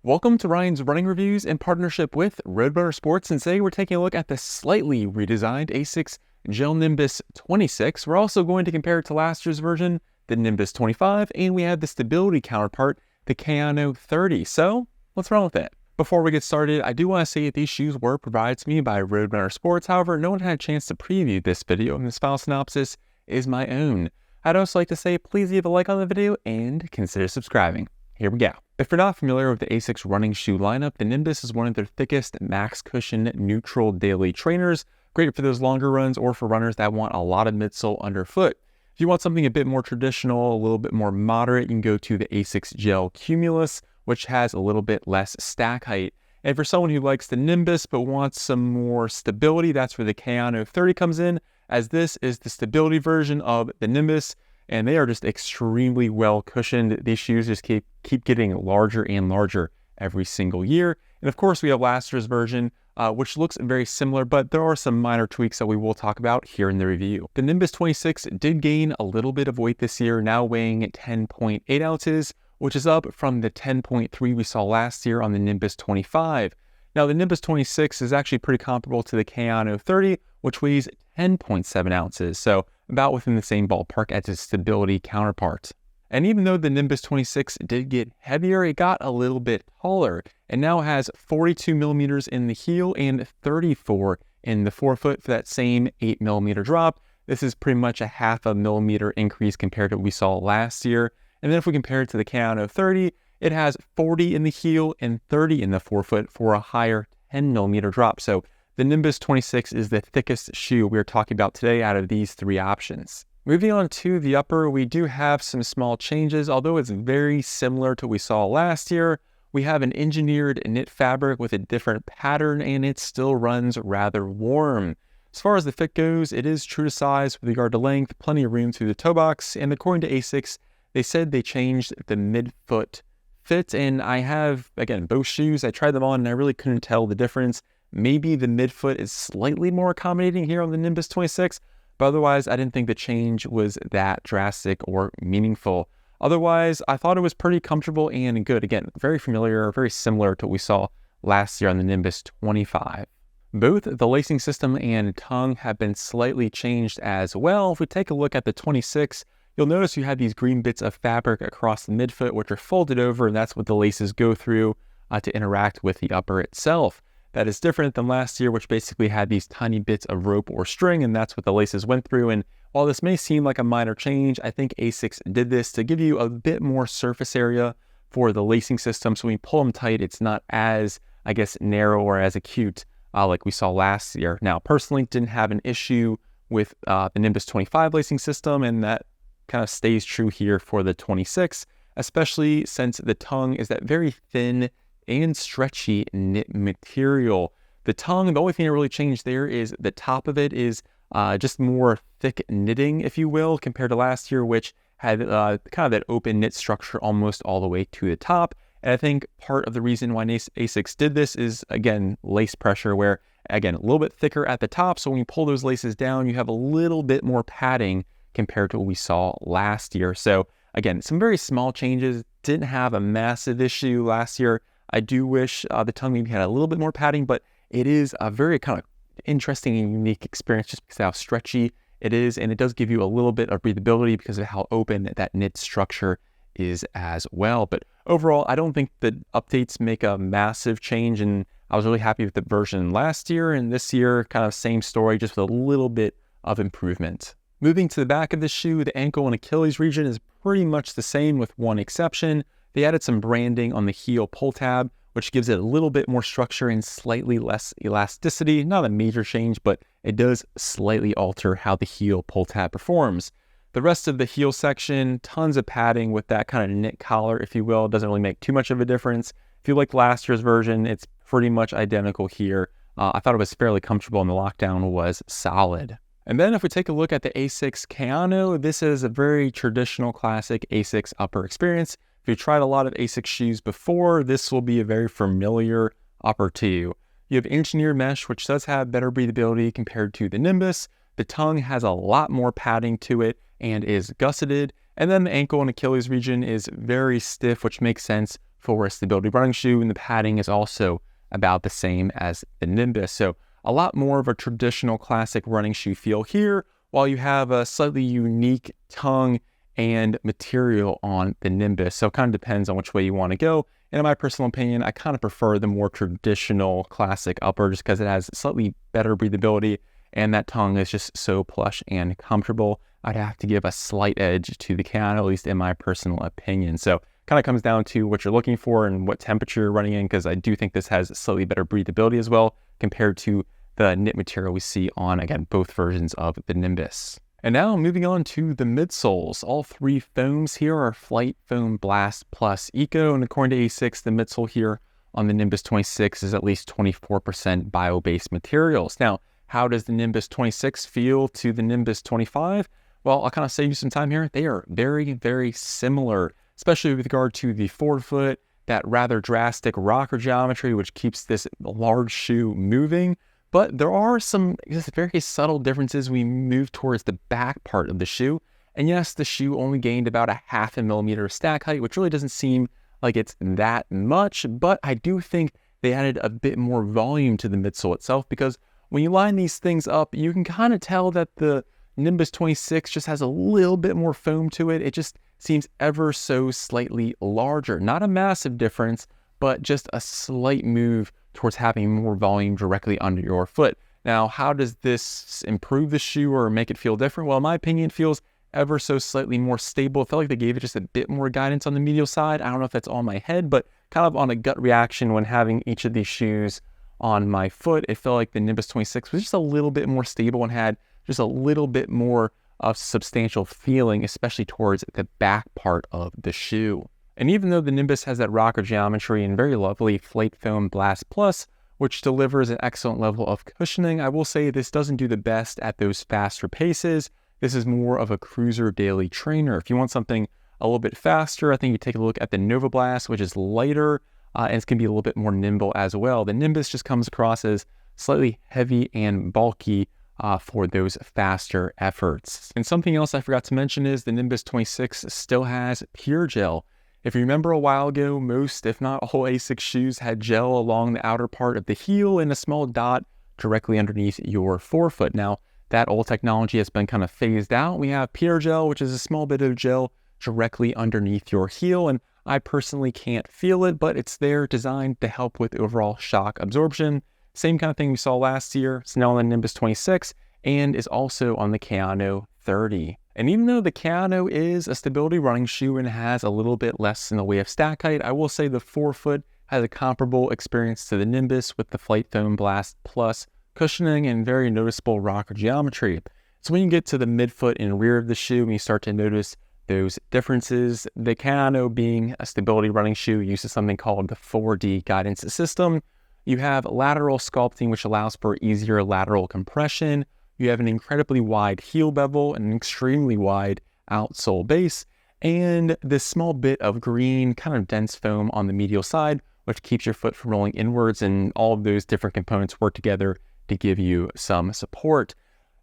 Welcome to Ryan's Running Reviews in partnership with Roadrunner Sports, and today we're taking a look at the slightly redesigned Asics Gel-Nimbus 26. We're also going to compare it to last year's version, the Nimbus 25, and we have the stability counterpart, the Kayano 30. So let's run with it. Before we get started, I do want to say that these shoes were provided to me by Roadrunner Sports. However, no one had a chance to preview this video, and this file synopsis is my own. I'd also like to say please leave a like on the video and consider subscribing. Here we go. If you're not familiar with the Asics running shoe lineup, the Nimbus is one of their thickest max cushion neutral daily trainers, great for those longer runs or for runners that want a lot of midsole underfoot. If you want something a bit more traditional, a little bit more moderate, you can go to the Asics Gel-Cumulus, which has a little bit less stack height. And for someone who likes the Nimbus but wants some more stability, that's where the Kayano 30 comes in, as this is the stability version of the Nimbus. And they are just extremely well cushioned. These shoes just keep getting larger and larger every single year. And of course, we have last year's version, which looks very similar, but there are some minor tweaks that we will talk about here in the review. The Nimbus 26 did gain a little bit of weight this year, now weighing 10.8 ounces, which is up from the 10.3 we saw last year on the Nimbus 25. Now, the Nimbus 26 is actually pretty comparable to the Kayano 30, which weighs 10.7 ounces. So about within the same ballpark as its stability counterpart. And even though the Nimbus 26 did get heavier, it got a little bit taller and now has 42 millimeters in the heel and 34 in the forefoot for that same 8 millimeter drop. This is pretty much a half a millimeter increase compared to what we saw last year. And then if we compare it to the Kayano 30, it has 40 in the heel and 30 in the forefoot for a higher 10 millimeter drop. So the Nimbus 26 is the thickest shoe we're talking about today out of these three options. Moving on to the upper, we do have some small changes, although it's very similar to what we saw last year. We have an engineered knit fabric with a different pattern, and it still runs rather warm. As far as the fit goes, it is true to size with regard to length, plenty of room through the toe box, and according to Asics, they said they changed the midfoot fit, and I have, again, both shoes. I tried them on, and I really couldn't tell the difference. Maybe the midfoot is slightly more accommodating here on the Nimbus 26, but otherwise I didn't think the change was that drastic or meaningful. Otherwise, I thought it was pretty comfortable and good. Again, very familiar, very similar to what we saw last year on the Nimbus 25. Both the lacing system and tongue have been slightly changed as well. If we take a look at the 26, you'll notice you have these green bits of fabric across the midfoot, which are folded over, and that's what the laces go through to interact with the upper itself. That is different than last year, which basically had these tiny bits of rope or string, and that's what the laces went through. And while this may seem like a minor change, I think Asics did this to give you a bit more surface area for the lacing system. So when you pull them tight, it's not as, I guess, narrow or as acute like we saw last year. Now, personally, didn't have an issue with the Nimbus 25 lacing system, and that kind of stays true here for the 26, especially since the tongue is that very thin and stretchy knit material. The tongue, the only thing that really changed there is the top of it is just more thick knitting, if you will, compared to last year, which had kind of that open knit structure almost all the way to the top. And I think part of the reason why Asics did this is, again, lace pressure, where, again, a little bit thicker at the top. So when you pull those laces down, you have a little bit more padding compared to what we saw last year. So again, some very small changes. Didn't have a massive issue last year. I do wish the tongue maybe had a little bit more padding, but it is a very kind of interesting and unique experience just because of how stretchy it is, and it does give you a little bit of breathability because of how open that knit structure is as well. But overall, I don't think the updates make a massive change, and I was really happy with the version last year, and this year, kind of same story, just with a little bit of improvement. Moving to the back of the shoe, the ankle and Achilles region is pretty much the same with one exception. They added some branding on the heel pull tab, which gives it a little bit more structure and slightly less elasticity. Not a major change, but it does slightly alter how the heel pull tab performs. The rest of the heel section, tons of padding with that kind of knit collar, if you will. It doesn't really make too much of a difference. If you liked last year's version, it's pretty much identical here. I thought it was fairly comfortable and the lockdown was solid. And then if we take a look at the Asics Kayano, this is a very traditional classic Asics upper experience. If you've tried a lot of Asics shoes before, this will be a very familiar upper to you. You have engineered mesh, which does have better breathability compared to the Nimbus. The tongue has a lot more padding to it and is gusseted. And then the ankle and Achilles region is very stiff, which makes sense for a stability running shoe, and the padding is also about the same as the Nimbus. So a lot more of a traditional classic running shoe feel here, while you have a slightly unique tongue and material on the Nimbus. So it kind of depends on which way you want to go. And in my personal opinion, I kind of prefer the more traditional classic upper just because it has slightly better breathability and that tongue is just so plush and comfortable. I'd have to give a slight edge to the Kayano, at least in my personal opinion. So kind of comes down to what you're looking for and what temperature you're running in, because I do think this has slightly better breathability as well compared to the knit material we see on, again, both versions of the Nimbus. And now moving on to the midsoles. All three foams here are Flight Foam Blast Plus Eco, and according to Asics, the midsole here on the Nimbus 26 is at least 24% bio-based materials. Now, how does the Nimbus 26 feel to the Nimbus 25? Well, I'll kind of save you some time here. They are very, very similar, especially with regard to the forefoot, that rather drastic rocker geometry, which keeps this large shoe moving. But there are some just very subtle differences when we move towards the back part of the shoe. And yes, the shoe only gained about a 0.5 millimeter stack height, which really doesn't seem like it's that much. But I do think they added a bit more volume to the midsole itself, because when you line these things up, you can kind of tell that the Nimbus 26 just has a little bit more foam to it. It just seems ever so slightly larger. Not a massive difference, but just a slight move towards having more volume directly under your foot. Now, how does this improve the shoe or make it feel different? Well, in my opinion, it feels ever so slightly more stable. It felt like they gave it just a bit more guidance on the medial side. I don't know if that's on my head, but kind of on a gut reaction when having each of these shoes on my foot, it felt like the Nimbus 26 was just a little bit more stable and had just a little bit more of substantial feeling, especially towards the back part of the shoe. And even though the Nimbus has that rocker geometry and very lovely Flight Foam Blast Plus, which delivers an excellent level of cushioning, I will say this doesn't do the best at those faster paces. This is more of a cruiser daily trainer. If you want something a little bit faster, I think you take a look at the Novablast, which is lighter, and it's going to be a little bit more nimble as well. The Nimbus just comes across as slightly heavy and bulky for those faster efforts. And something else I forgot to mention is the Nimbus 26 still has pure gel. If you remember a while ago, most, if not all, Asics shoes had gel along the outer part of the heel and a small dot directly underneath your forefoot. Now, that old technology has been kind of phased out. We have pure gel, which is a small bit of gel directly underneath your heel, and I personally can't feel it, but it's there designed to help with overall shock absorption. Same kind of thing we saw last year. It's now on the Nimbus 26 and is also on the Kayano 30. And even though the Kayano is a stability running shoe and has a little bit less in the way of stack height, I will say the forefoot has a comparable experience to the Nimbus with the Flight Foam Blast Plus cushioning and very noticeable rocker geometry. So when you get to the midfoot and rear of the shoe and you start to notice those differences, the Kayano being a stability running shoe uses something called the 4D guidance system. You have lateral sculpting, which allows for easier lateral compression. You have an incredibly wide heel bevel and an extremely wide outsole base, and this small bit of green, kind of dense foam on the medial side, which keeps your foot from rolling inwards, and all of those different components work together to give you some support.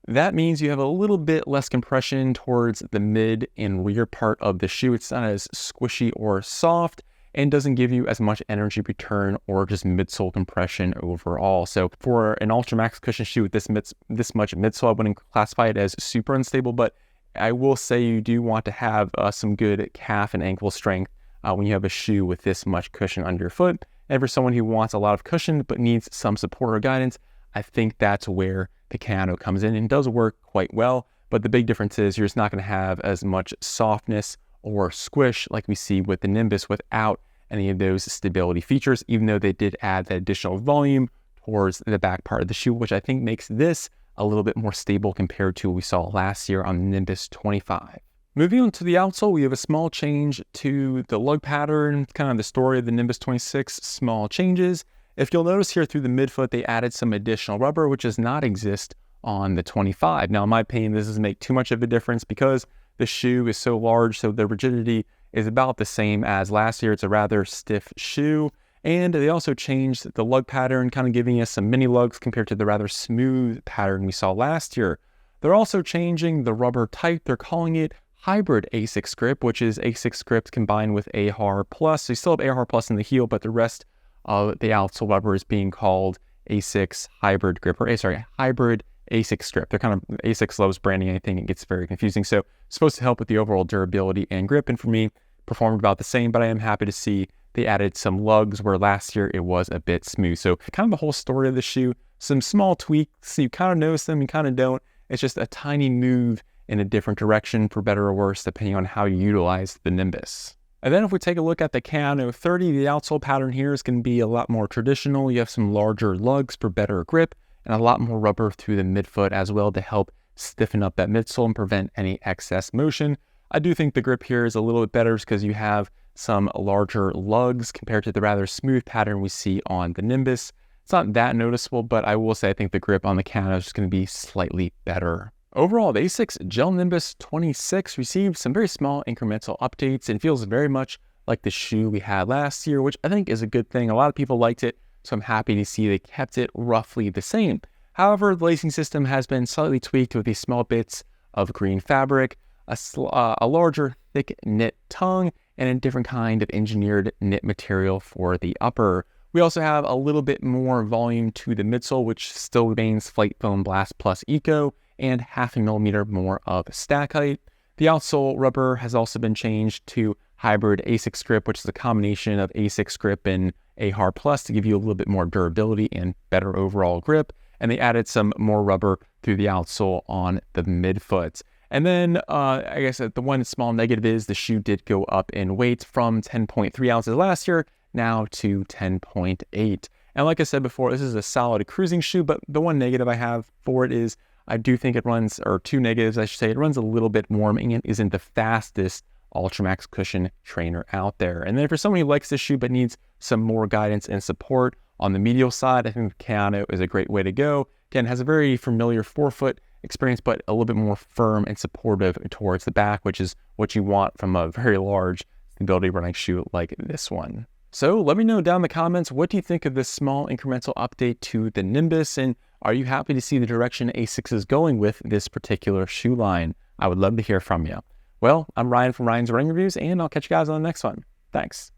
That means you have a little bit less compression towards the mid and rear part of the shoe. It's not as squishy or soft and doesn't give you as much energy return or just midsole compression overall. So for an Ultra Max cushion shoe with this much midsole, I wouldn't classify it as super unstable, but I will say you do want to have some good calf and ankle strength when you have a shoe with this much cushion under your foot. And for someone who wants a lot of cushion but needs some support or guidance, I think that's where the Kayano comes in and does work quite well. But the big difference is you're just not going to have as much softness or squish like we see with the Nimbus without any of those stability features, even though they did add that additional volume towards the back part of the shoe, which I think makes this a little bit more stable compared to what we saw last year on the Nimbus 25. Moving on to the outsole, we have a small change to the lug pattern, kind of the story of the Nimbus 26, small changes. If you'll notice here through the midfoot, they added some additional rubber, which does not exist on the 25. Now, in my opinion, this doesn't make too much of a difference because the shoe is so large, so the rigidity is about the same as last year. It's a rather stiff shoe. And they also changed the lug pattern, kind of giving us some mini lugs compared to the rather smooth pattern we saw last year. They're also changing the rubber type. They're calling it hybrid Asics grip, which is Asics grip combined with AHR Plus. So you still have AHR Plus in the heel, but the rest of the outsole rubber is being called Asics hybrid grip, or hybrid Asics grip. They're kind of, Asics loves branding anything, it gets very confusing. So it's supposed to help with the overall durability and grip, and for me, performed about the same, but I am happy to see they added some lugs where last year it was a bit smooth. So kind of the whole story of the shoe, some small tweaks, you kind of notice them, you kind of don't. It's just a tiny move in a different direction, for better or worse, depending on how you utilize the Nimbus. And then if we take a look at the Kayano 30, the outsole pattern here is going to be a lot more traditional. You have some larger lugs for better grip and a lot more rubber through the midfoot as well to help stiffen up that midsole and prevent any excess motion. I do think the grip here is a little bit better because you have some larger lugs compared to the rather smooth pattern we see on the Nimbus. It's not that noticeable, but I will say I think the grip on the Kayano is just going to be slightly better. Overall, the Asics Gel-Nimbus 26 received some very small incremental updates and feels very much like the shoe we had last year, which I think is a good thing. A lot of people liked it, so I'm happy to see they kept it roughly the same. However, the lacing system has been slightly tweaked with these small bits of green fabric, a larger thick knit tongue, and a different kind of engineered knit material for the upper. We also have a little bit more volume to the midsole, which still remains Flight Foam Blast Plus Eco, and 0.5 millimeter more of stack height. The outsole rubber has also been changed to hybrid Asics grip, which is a combination of Asics grip and AHR Plus to give you a little bit more durability and better overall grip. And they added some more rubber through the outsole on the midfoot. And then I guess the one small negative is the shoe did go up in weight from 10.3 ounces last year now to 10.8. And like I said before, this is a solid cruising shoe, but the one negative I have for it is I do think it runs, or two negatives I should say, it runs a little bit warm and isn't the fastest Ultramax cushion trainer out there. And then for someone who likes this shoe but needs some more guidance and support on the medial side, I think the Kayano is a great way to go. Again, has a very familiar forefoot experience, but a little bit more firm and supportive towards the back, which is what you want from a very large stability running shoe like this one. So let me know down in the comments, what do you think of this small incremental update to the Nimbus, and are you happy to see the direction Asics is going with this particular shoe line? I would love to hear from you. Well, I'm Ryan from Ryan's Running Reviews, and I'll catch you guys on the next one. Thanks.